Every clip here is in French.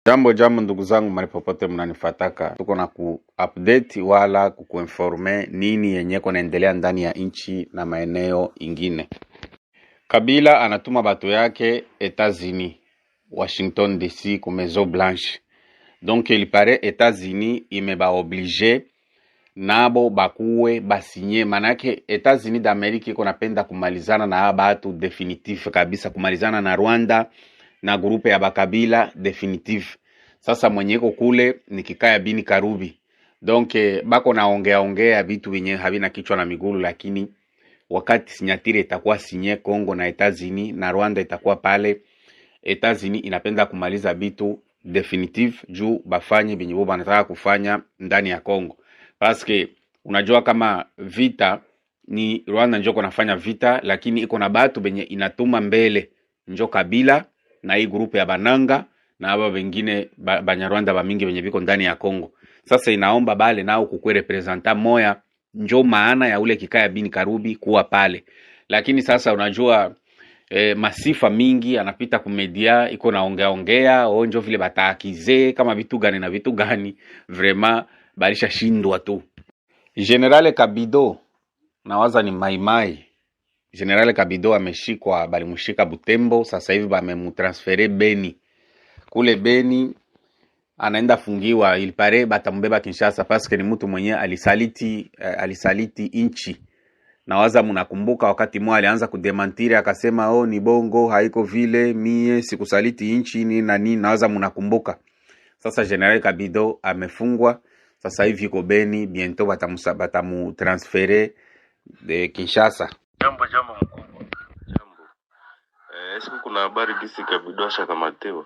Jambo jambo ndugu zangu mahali popote mnanifataka, tuko na update wala kuinforme nini yenye kunaendelea ndani ya nchi na maeneo ingine. Kabila anatuma batu yake Etats-Unis, Washington DC ku Maison Blanche. Donc il paraît Etats-Unis imeba oblige nabo bakuwe basinye, manake Etats-Unis d'Amerique iko napenda kumalizana na batu definitif kabisa, kumalizana na Rwanda na grupe ya bakabila definitive. Sasa mwenye iko kule ni Kikaya Bini Karubi. Donc bako naongea vitu wenye havina kichwa na migulu, lakini wakati sinyatire itakuwa sinye Kongo na Etats-Unis na Rwanda itakuwa pale, Etats-Unis inapenda kumaliza vitu definitive juu bafanye binyi boba wanataka kufanya ndani ya Kongo. Paske unajua kama vita ni Rwanda njoko nafanya vita, lakini iko na batu benye inatuma mbele njo Kabila na hii grupu ya Bananga na haba wengine Banyarwanda ba mingi benye biko ndani ya Kongo. Sasa inaomba bale nao kukwe representa moya, njo maana ya ule Kikaya Bini Karubi kuwa pale. Lakini sasa unajua masifa mingi anapita kumedia, iko naongea njo vile bataakize kama vitu gani na vitu gani, vraiment balisha shindwa tu. General Kabido nawaza ni Maimai. General Kabido ameshikwa, balimushika Butembo, sasa hivi bamemutransfere Beni. Kule Beni anaenda fungiwa, ilipare batambeba Kinshasa paske ni mtu mwenye alisaliti inchi. Nawaza mnakumbuka wakati mwa alianza kudemantiri akasema ni bongo, haiko vile, mie sikusaliti inchi ni na nini, nawaza mnakumbuka. Sasa General Kabido amefungwa, sasa hivi yuko Beni, bientôt batamu transfere de Kinshasa. Jambo mkubwa. Siku kuna habari gisi Kabido ashakamatewa.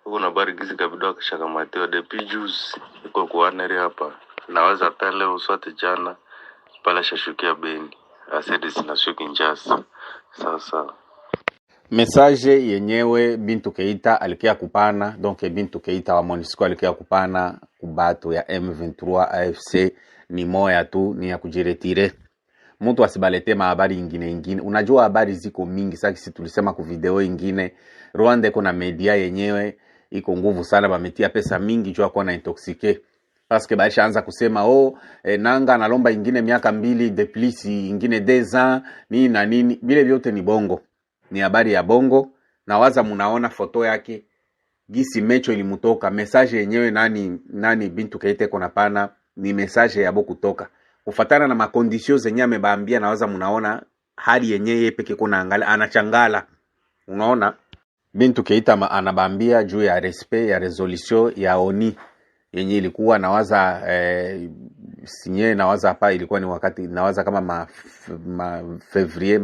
Kuna habari gisi Kabido ashakamatewa depuis juzi. Iko kuanere hapa. Nawaza pale uswate jana pala shashukia Beni. Ase destination Kinshasa. Sasa message yenyewe Bintu Keita alikia kupana, donc Bintu Keita wa MONUSCO alikia kupana kubatu ya M23 AFC ni moya tu, ni ya kujiretire. Mtu asibalete mahabari ingine. Unajua habari ziko mingi, sasa sisi tulisema ku video ingine, Rwanda iko na media yenyewe iko nguvu sana, bametia pesa mingi jua kwa na intoxike. Paske baisha anza kusema nanga analomba ingine miaka 2 de plus, ingine 2 ans nini na nini, bile vyote ni bongo. Ni habari ya bongo. Na waza munaona foto yake gisi mecho ilimutoka, message yenyewe nani Bintu Keita kona pana ni message ya boku toka kufatana na makondisio zenye amebaambia. Na waza munaona hali yenyewe peke kuna angalia anachangala. Unaona Bintu Keita anabaambia juu ya respect ya resolution ya ONU yenye ilikuwa nawaza sinye, nawaza hapa ilikuwa ni wakati nawaza kama Fevrier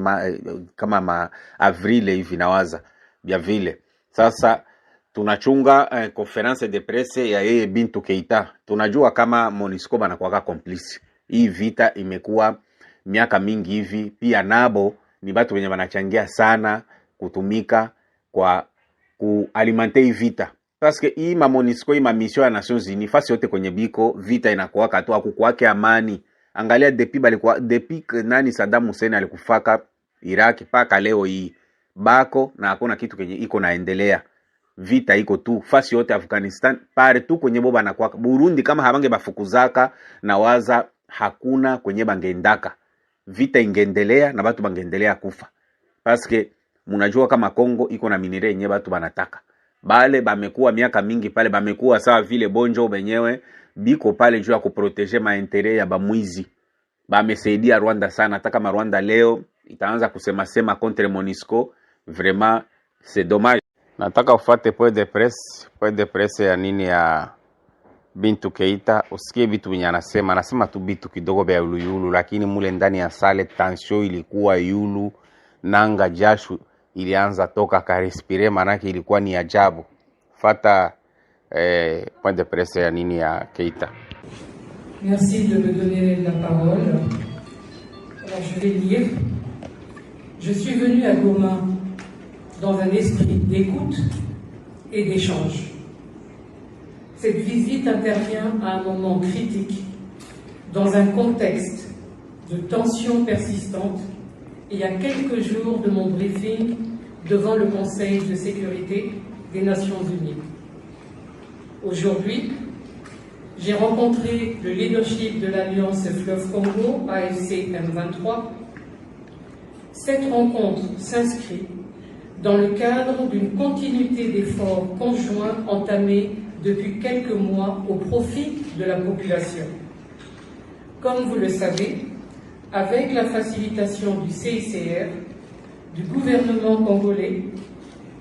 kama Avril hivi, nawaza bia vile. Sasa tunachunga conference de presse ya yeye Bintu Keita. Tunajua kama MONUSCO banakuwa complice. Hii vita imekuwa miaka mingi hivi, pia nabo ni batu wenye banachangia sana kutumika kwa kualimenter hii vita. Paske hii MONUSCO, hii mission ya Nations Unies, fasi yote kwenye biko vita inakuwa katu akukuwake amani. Angalia depuis nani Saddam Hussein alikufaka Iraq paka leo hii bako na hakuna kitu kenye iko naendelea. Vita iko tu fasi yote, Afghanistan pare tu kwenye boba na kwa Burundi kama habange bafukuzaka na waza hakuna kwenye bangeendaka, vita ingeendelea na batu bangeendelea kufa. Paske munajua kama Kongo iko na minere yenye batu banataka. Bale bamekuwa miaka mingi pale, bamekuwa sawa vile bonjo benyewe biko pale juu ya kuproteger maentere ya bamwizi. Bamesaidia Rwanda sana, hata kama Rwanda leo itaanza kusema contre MONUSCO, vraiment c'est dommage. Nataka ufate point de presse ya nini ya Bintu Keita, usikie vitu vinyo anasema tu bitu kidogo bya yulu, lakini mule ndani ya sale tension ilikuwa yulu, nanga jashu ilianza toka karespire, manake ilikuwa ni ajabu. Fata point de presse ya nini ya Keita. Merci de me donner la parole. Alors je vais lire. Je suis venu à Goma dans un esprit d'écoute et d'échange. Cette visite intervient à un moment critique, dans un contexte de tensions persistantes, et à quelques jours de mon briefing devant le Conseil de sécurité des Nations Unies. Aujourd'hui, j'ai rencontré le leadership de l'Alliance Fleuve Congo, AFC M23. Cette rencontre s'inscrit dans le cadre d'une continuité d'efforts conjoints entamés depuis quelques mois au profit de la population. Comme vous le savez, avec la facilitation du CICR, du gouvernement congolais,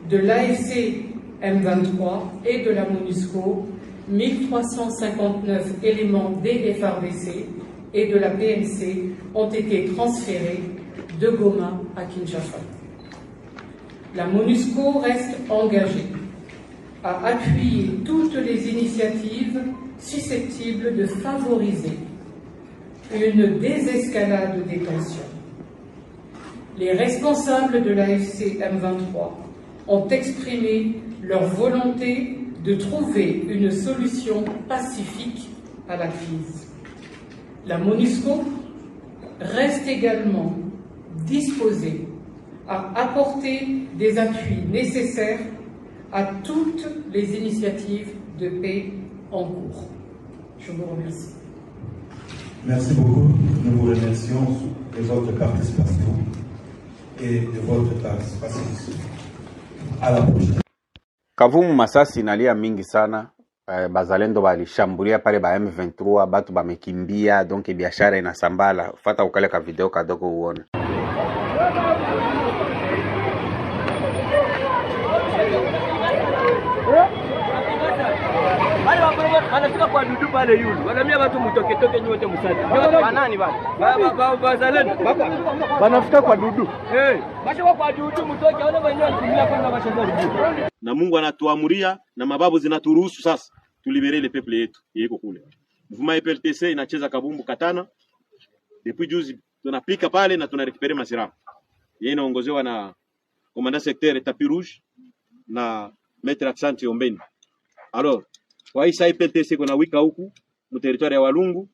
de l'AFC M23 et de la MONUSCO, 1359 éléments des FARDC et de la PNC ont été transférés de Goma à Kinshasa. La MONUSCO reste engagée à appuyer toutes les initiatives susceptibles de favoriser une désescalade des tensions. Les responsables de l'AFC M23 ont exprimé leur volonté de trouver une solution pacifique à la crise. La MONUSCO reste également disposée à apporter des appuis nécessaires à toutes les initiatives de paix en cours. Je vous remercie. Merci beaucoup. Nous vous remercions de votre participation et de votre participation. À la prochaine. Kavumu masasi inalia mingi sana. Bazalendo walishambulia pale ba M23, batu bamekimbia, donc biashara inasambala. Fata ukale ka video kadogo uone. Anafika kwa dudu pale yule. Wanamia watu mtoke nyote msadi. Banani bana? Bazalendo. Banafika kwa dudu. Basha kwa dudu mtoke wale wenyewe kimia kwanza basha. Na Mungu anatuamuria na mababu zinaturuhusu sasa tulibere ile peple yetu yeko kule. Mvuma PLTC inacheza kabumbu katana. Depuis juzi tunapika pale na tunarekipere masiramu. Yeye inaongozewa na commandant secteur Tapis Rouge na maître Accent Ombeni. Alors kwa hii sai PLTC kuna wika huku mu territoire ya Walungu,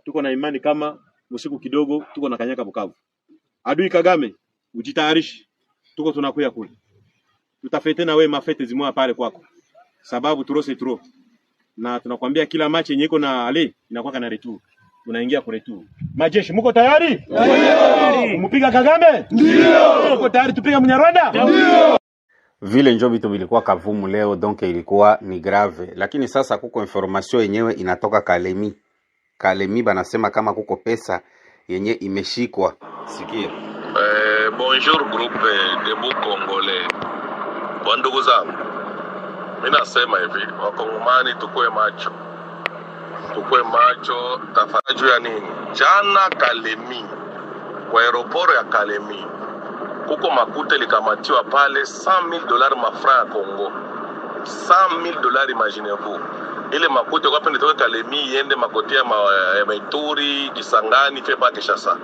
tuko na imani kama usiku kidogo tuko na kanyaka Bukavu. Adui Kagame, ujitayarishi. Tuko tunakuya kule. Tutafete na wewe mafete zimoa pale kwako. Sababu turose turo. Na tunakwambia kila match yenye iko na ale inakuwa kana retour. Tunaingia kwa retour. Majeshi mko tayari? Ndio. Mupiga Kagame? Ndio. Mko tayari tupiga Mnyarwanda? Ndio. Vile njo vitu vilikuwa Kavumu leo, donc ilikuwa ni grave. Lakini sasa kuko information yenyewe inatoka Kalemi. Kalemi banasema kama kuko pesa yenye imeshikwa. Sikia. Bonjour groupe Debout Congolais. Kwa ndugu zangu, mimi nasema hivi, wakongomani tukue macho. Tukue macho, tafadhali ya nini? Jana Kalemi, kwa aeroport ya Kalemi, kuko makuta likamatiwa pale $100,000 mafra ya Congo. $100,000, imaginez-vous. Ile makuta kwa pende toka Kalemi yende makoti ya Maituri, Kisangani, fepa Kinshasa.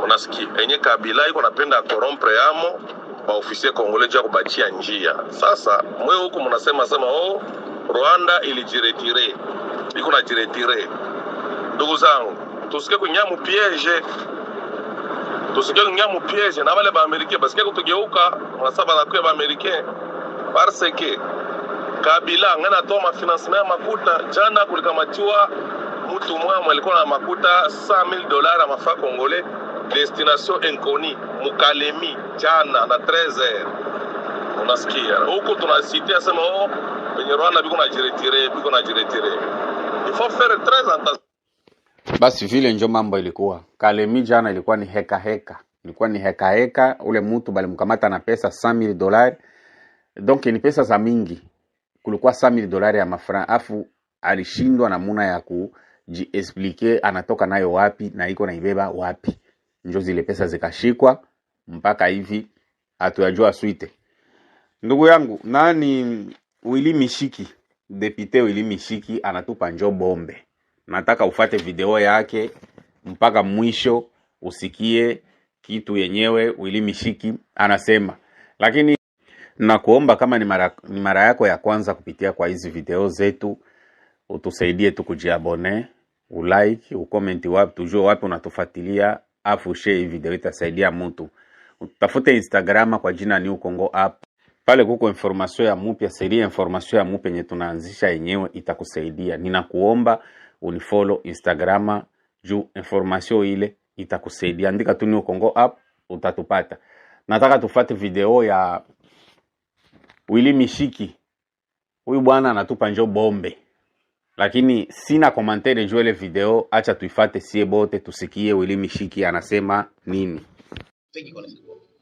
Unasikia enye Kabila iko napenda corrompre yamo ba ofisier congolais ya kubachia njia. Sasa mwe huko mnasema Rwanda ilijiretire. Iko na jiretire. Ndugu zangu, tusike kunyamu piège. Tusike kunyamu piège na wale ba Americains parce que kutugeuka mnasaba na kwa ba Americains parce que Kabila ngana toa financement makuta jana kulikamatiwa mtu mmoja alikuwa na makuta $100,000 mafa congolais destination inconnue Mukalemi jana na 13h. Unasikia huko tunasitia sema kwenye Rwanda biko na jiretire. Il faut faire très attention. Basi vile njo mambo ilikuwa. Kalemi jana ilikuwa ni heka. Ilikuwa ni heka. Ule mtu balimkamata na pesa $100,000. Donc ni pesa za mingi. Kulikuwa $100,000 ya mafran. Afu alishindwa namuna ya kujiexplique anatoka nayo wapi na iko naibeba wapi. Njo zile pesa zikashikwa mpaka hivi hatuyajua suite. Ndugu yangu, nani Willy Mishiki, depute Willy Mishiki anatupa njo bombe. Nataka ufate video yake mpaka mwisho usikie kitu yenyewe Willy Mishiki anasema. Lakini nakuomba kama ni mara yako ya kwanza kupitia kwa hizi video zetu, utusaidie tu kujiabone, ulike, ucomment wapi, tujue wapi unatufuatilia, afu share hii video itasaidia mtu. Utafute Instagram kwa jina New Congo App. pale kuko information ya mupya, seria information ya mupya yenye tunaanzisha yenyewe itakusaidia. Ninakuomba unifollow Instagram juu information ile itakusaidia. Andika tu New Congo app utatupata. Nataka tufate video ya Willy Mishiki. Huyu bwana anatupa njo bombe. Lakini sina commentaire juu ile video, acha tuifate sie bote tusikie Willy Mishiki anasema nini.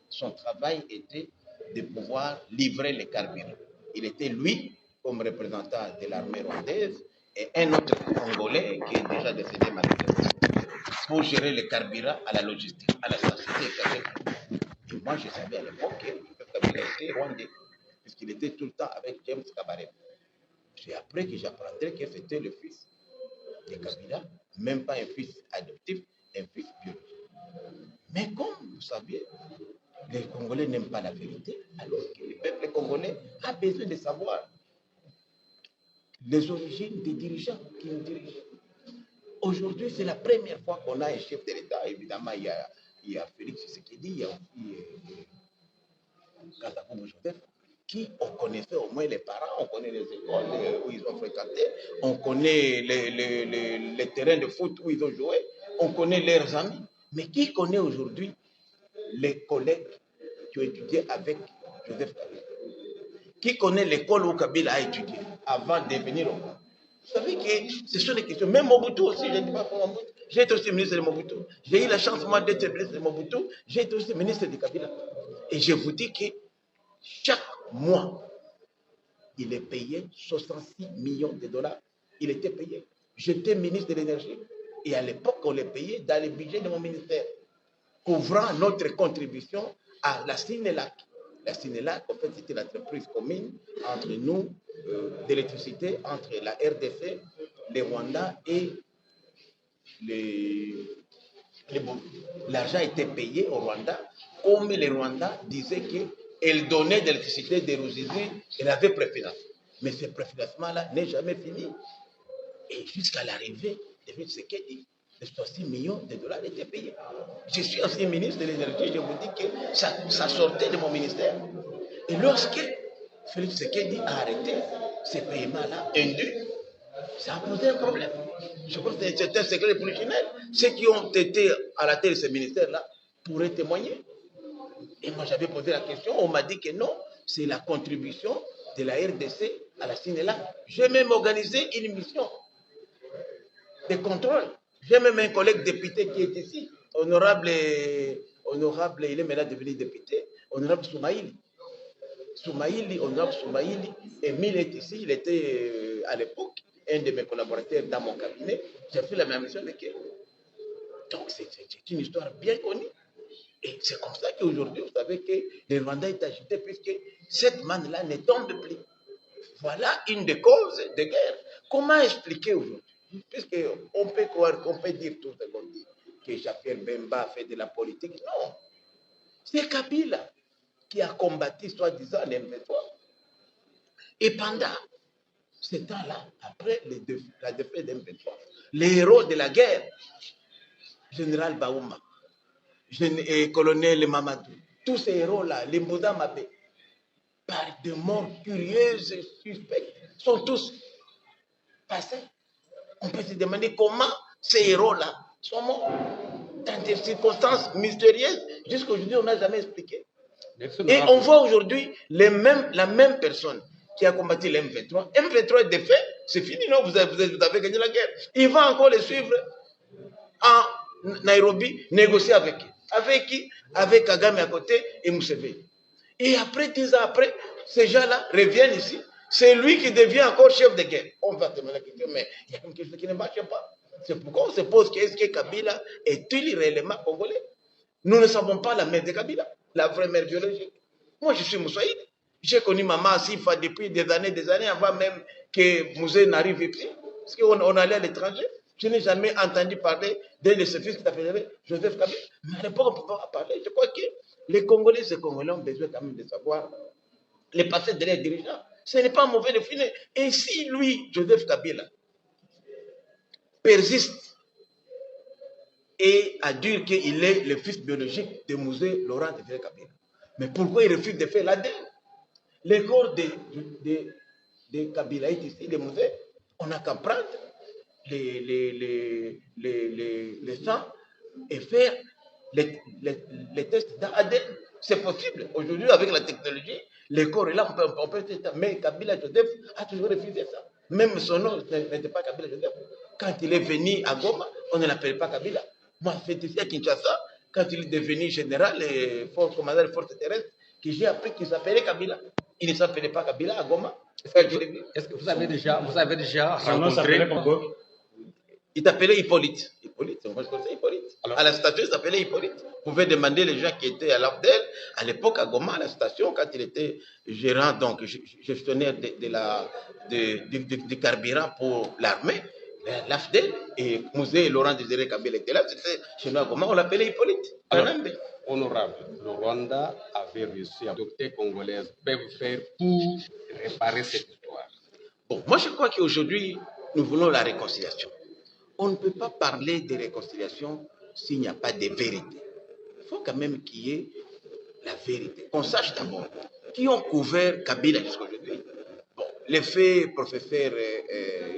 Son travail était de pouvoir livrer les carburants. Il était lui comme représentant de l'armée rwandaise et un autre Congolais qui est déjà décédé malheureusement pour gérer les carburants à la logistique, à la société. Et moi, je savais à l'époque que Kabila était rwandais, puisqu'il était tout le temps avec James Kabarebe. C'est après que j'apprendrai que c'était le fils de Kabila, même pas un fils adoptif, un fils biologique. Mais comme vous savez, les Congolais n'aiment pas la vérité, alors que le peuple congolais a besoin de savoir les origines des dirigeants qui nous dirigent. Aujourd'hui, c'est la première fois qu'on a un chef de l'État. Évidemment, il y a Félix Tshisekedi, il y a aussi Kasavubu Joseph, qui on connaissait au moins les parents, on connaît les écoles où ils ont fréquenté, on connaît les terrains de foot où ils ont joué, on connaît leurs amis. Mais qui connaît aujourd'hui les collègues qui ont étudié avec Joseph Kabila? Qui connaît l'école où Kabila a étudié avant de venir au Rwanda? Vous savez que ce sont des questions. Même Mobutu aussi, je ne dis pas pour Mobutu. J'ai été aussi ministre de Mobutu. J'ai eu la chance, moi, d'être ministre de Mobutu. J'ai été aussi ministre de Kabila. Et je vous dis que chaque mois, il est payé 66 millions de dollars. Il était payé. J'étais ministre de l'énergie. Et à l'époque, on les payait dans le budget de mon ministère, couvrant notre contribution à la Sinelac. La Sinelac, en fait, c'était l'entreprise commune entre nous, d'électricité, entre la RDC, les Rwandais et les Burundais. L'argent était payé au Rwanda, comme les Rwandais disaient qu'elle donnait de l'électricité des Ruzizi, elle avait préfinancé. Mais ce préfinancement-là n'est jamais fini. Et jusqu'à l'arrivée de Félix Tshisekedi, les 66 millions de dollars étaient payés. Je suis ancien ministre de l'énergie, je vous dis que ça sortait de mon ministère. Et lorsque Félix Tshisekedi a arrêté ces paiements-là indus, ça a posé un problème. Je pense que c'est un secret de polichinelle. Ceux qui ont été à la tête de ce ministère-là pourraient témoigner. Et moi, j'avais posé la question, on m'a dit que non, c'est la contribution de la RDC à la Sinelac. J'ai même organisé une mission de contrôle. J'ai même un collègue député qui est ici, honorable, il est maintenant devenu député, honorable Soumaïli. Honorable Soumaïli, Emile est ici, il était à l'époque un de mes collaborateurs dans mon cabinet. J'ai fait la même mission avec eux. Donc c'est une histoire bien connue. Et c'est comme ça qu'aujourd'hui, vous savez que le Rwanda est agité puisque cette manne-là ne tombe plus. Voilà une des causes de guerre. Comment expliquer aujourd'hui? Puisqu'on peut croire qu'on peut dire tout ce qu'on dit, que Jaffer Bemba a fait de la politique. Non. C'est Kabila qui a combattu, soi-disant, l'M23. Et pendant ce temps-là, après la défaite de l'M23, les héros de la guerre, général Baouma, colonel Mamadou, tous ces héros-là, les Mbouda Mabé, par des morts curieuses et suspectes, sont tous passés. On peut se demander comment ces héros-là sont morts dans des circonstances mystérieuses. Jusqu'aujourd'hui, on n'a jamais expliqué. Et on voit aujourd'hui la même personne qui a combattu l'M23. M23 est défait, c'est fini, non? Vous avez gagné la guerre. Il va encore les suivre en Nairobi, négocier avec qui? Avec qui? Avec Kagame à côté et Museveni. Et après, 10 ans après, ces gens-là reviennent ici. C'est lui qui devient encore chef de guerre. On va te demander la question, mais il y a quelque chose qui ne marche pas. C'est pourquoi on se pose est-ce que Kabila est-il réellement congolais? Nous ne savons pas la mère de Kabila, la vraie mère biologique. Moi, je suis Moussaïd. J'ai connu maman Sifa depuis des années, avant même que Mouzé n'arrive ici. Parce qu'on allait à l'étranger. Je n'ai jamais entendu parler d'un de ses fils qui s'appelait Joseph Kabila. Mais à l'époque, on ne peut pas parler. Je crois que les Congolais ont besoin quand même de savoir les passés de leurs dirigeants. Ce n'est pas mauvais de finir. Et si lui, Joseph Kabila, persiste et a dit qu'il est le fils biologique de Mouzé Laurent de Kabila, mais pourquoi il refuse de faire l'ADN? Le corps de Kabila est ici, les musées. On n'a qu'à prendre les sangs et faire les tests d'ADN. C'est possible. Aujourd'hui, avec la technologie, le corps est là, on peut tester. Mais Kabila Joseph a toujours refusé ça. Même son nom n'était pas Kabila Joseph. Quand il est venu à Goma, on ne l'appelait pas Kabila. Moi, c'est ici à Kinshasa, quand il est devenu général et commandant des forces terrestres, que j'ai appris qu'il s'appelait Kabila. Il ne s'appelait pas Kabila à Goma. Est-ce que vous avez déjà rencontré? Il s'appelait Hippolyte. Moi je connaissais Hippolyte. Alors, à la station, il s'appelait Hippolyte. Vous pouvez demander les gens qui étaient à l'AFDEL, à l'époque à Goma, à la station, quand il était gérant, donc gestionnaire du carburant pour l'armée, l'AFDEL, et Musée Laurent Désiré Kabila était là, c'était chez nous à Goma, on l'appelait Hippolyte. Alors, honorable, le Rwanda avait réussi à adopter congolaises peuvent faire pour réparer cette histoire. Bon, moi je crois qu'aujourd'hui, nous voulons la réconciliation. On ne peut pas parler de réconciliation s'il n'y a pas de vérité. Il faut quand même qu'il y ait la vérité. Qu'on sache d'abord qui ont couvert Kabila jusqu'à aujourd'hui. Bon, l'effet professeur,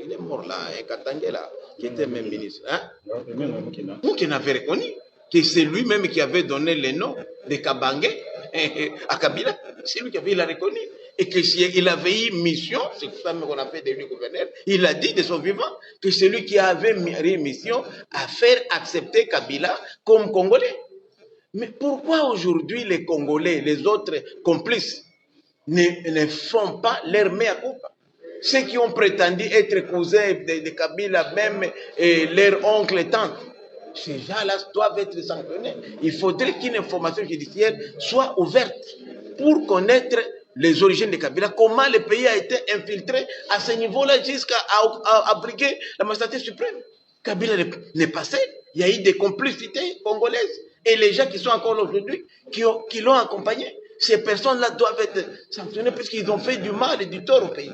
il est mort là, Katangela, qui était même ministre. Hein? Moukena avait reconnu que c'est lui-même qui avait donné le nom de Kabangé à Kabila. C'est lui qui avait reconnu. Et qu'il avait eu mission, c'est ça qu'on a fait de lui gouverneur, il a dit de son vivant que c'est lui qui avait eu mission à faire accepter Kabila comme Congolais. Mais pourquoi aujourd'hui les Congolais, les autres complices, ne font pas leur mea culpa? Ceux qui ont prétendu être cousins de Kabila, même leur oncle et tante, ces gens-là doivent être sanctionnés. Il faudrait qu'une information judiciaire soit ouverte pour connaître les origines de Kabila, comment le pays a été infiltré à ce niveau-là jusqu'à abriguer la magistrature suprême. Kabila n'est pas seul. Il y a eu des complicités congolaises. Et les gens qui sont encore là aujourd'hui, qui l'ont accompagné, ces personnes-là doivent être sanctionnées puisqu'ils ont fait du mal et du tort au pays.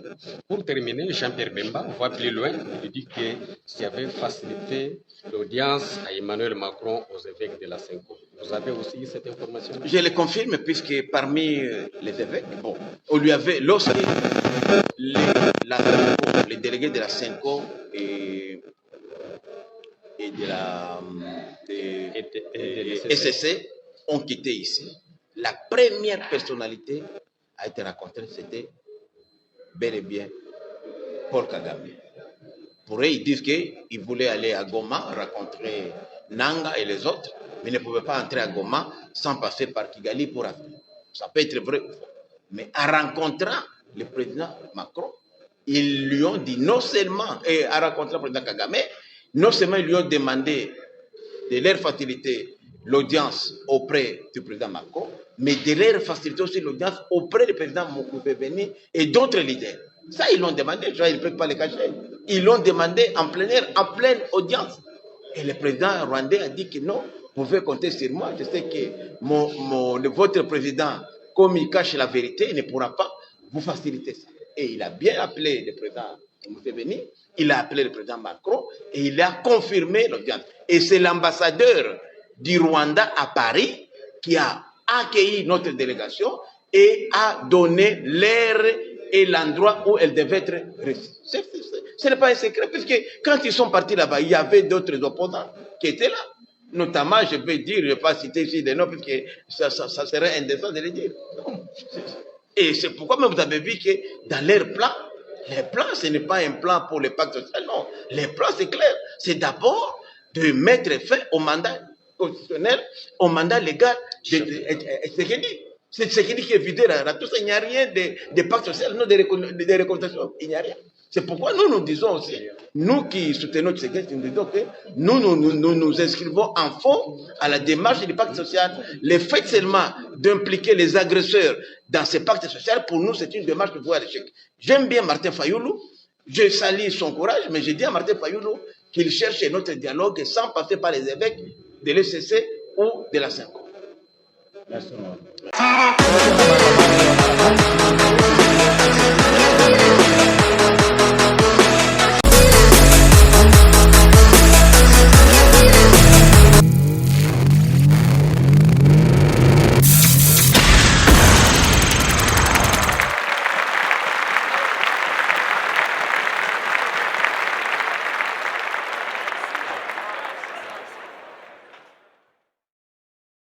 Pour terminer, Jean-Pierre Bemba, on va plus loin. Il dit que ça avait facilité l'audience à Emmanuel Macron aux évêques de la Senko. Vous avez aussi cette information? Je le confirme puisque parmi les évêques, bon, on lui avait, lorsque les délégués de la Senko et de la SSC ont quitté ici, la première personnalité a été rencontrée, c'était bel et bien Paul Kagame. Pour eux, ils disent qu'ils voulaient aller à Goma rencontrer Nanga et les autres, mais ne pouvaient pas entrer à Goma sans passer par Kigali pour arriver. Ça peut être vrai ou faux. Mais en rencontrant le président Macron, ils lui ont dit non seulement, et en rencontrant le président Kagame, non seulement ils lui ont demandé de leur faciliter l'audience auprès du président Macron, mais de leur faciliter aussi l'audience auprès du président Museveni et d'autres leaders. Ça, ils l'ont demandé, ils ne peuvent pas le cacher. Ils l'ont demandé en plein air, en pleine audience. Et le président rwandais a dit que non, vous pouvez compter sur moi. Je sais que votre président, comme il cache la vérité, il ne pourra pas vous faciliter ça. Et il a bien appelé le président Museveni, il a appelé le président Macron et il a confirmé l'audience. Et c'est l'ambassadeur du Rwanda à Paris qui a accueilli notre délégation et a donné l'heure et l'endroit où elle devait être reçue. Ce n'est pas un secret, puisque quand ils sont partis là-bas, il y avait d'autres opposants qui étaient là. Notamment, je vais dire, je ne vais pas citer ici des noms, puisque ça serait indécent de les dire. Et c'est pourquoi même vous avez vu que dans leur plan, les plans, ce n'est pas un plan pour le pacte social, non. Les plans, c'est clair. C'est d'abord de mettre fin au mandat constitutionnel, au mandat légal de Tshisekedi. C'est Tshisekedi qui est vidé là. Tout ça, il n'y a rien de pacte social, non, de réconciliation. Il n'y a rien. C'est pourquoi nous disons aussi, nous qui soutenons Tshisekedi, nous disons que nous inscrivons en fond à la démarche du pacte social. Le fait seulement d'impliquer les agresseurs dans ce pacte social, pour nous, c'est une démarche de voie à l'échec. J'aime bien Martin Fayoulou, je salue son courage, mais je dis à Martin Fayoulou qu'il cherche notre dialogue sans passer par les évêques de l'ECC ou de la Senko. Merci.